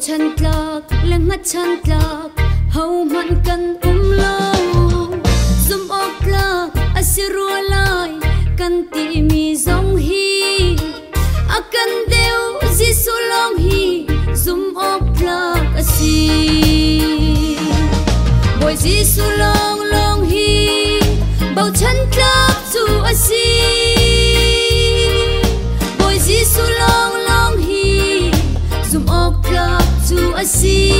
chân lạc leng ngắt chân lạc hầu mặn cần lâu zoom ốc lạc asirua lai cần tỉ mi dòng hi akan deu Giêsu long hi zoom ốc lạc asi boy Giêsu long long hi bao chân lạc tu asi boy Giêsu long long hi zoom ốc lạc tu asi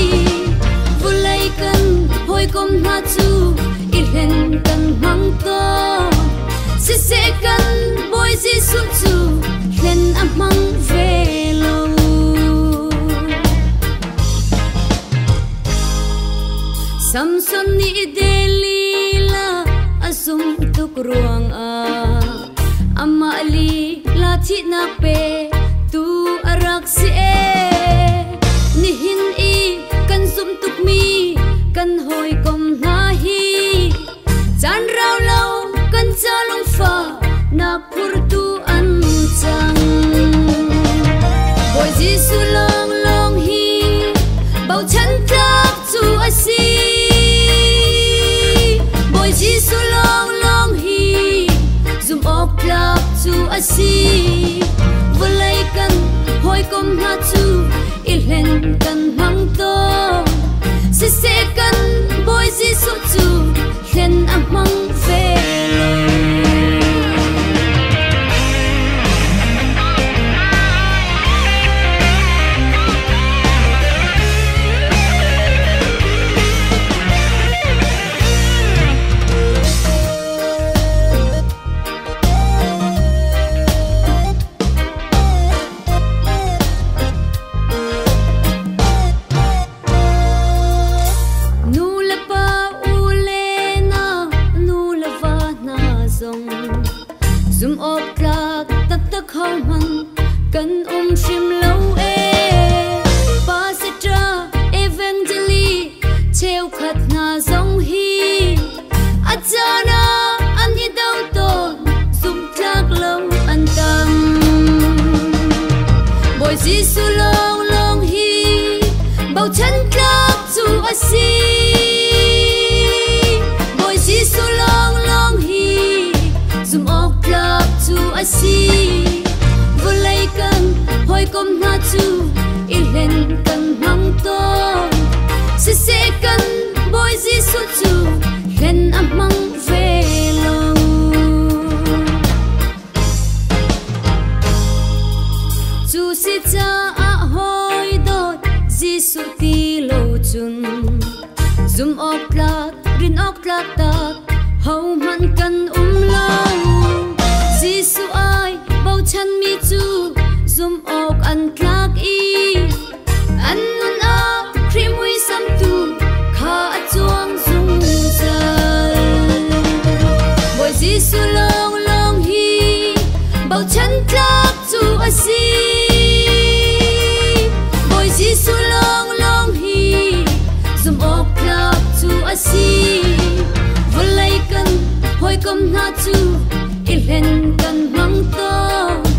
vulai kan hoi kom na tu ilhen kan mang to se kan boy Giêsu tu hlen amang velo Samson ni delila asum tuk ruang ama ali lati na pe tu arak si ni hin i kan sum tuk mi kan hoi kom na hi chan rau lau kan chalong fa na pur tu an chang boy Giêsu long long hi bao chân tak tu asi boy Giêsu long long hi zoom ốc lạc tu asi vulai kan hoi kom na tu ilhen kan mang to se kan boy Giêsu tu hlen amang velo zoom ốc lạc tắc tắc hau man kan shim lâu pa se tra evangeli cheu khat na zong hi achana an hi dau ton zoom lạc lâu an tam boy Giêsu long long hi bao chân lạc tu asi boy Giêsu long long hi zoom ốc lạc tu asi vulai kan hoi kom na tu ilhen kan mang to se kan boy Giêsu tu hlen amang velo tu si cha a hoi dot Giêsu ti lo chun zoom ốc lạc rin ốc lạc tak hau man kan lao Giêsu ai bao chân mi chu zoom ốc an tlak i an nun a krim wi sam tu kha chuang zung zal boy Giêsu long long hi bao chân tlak tu asi boy Giêsu long long hi zoom ốc tlak tu asi vulai kan hoi kom na tu ilhen kan mang to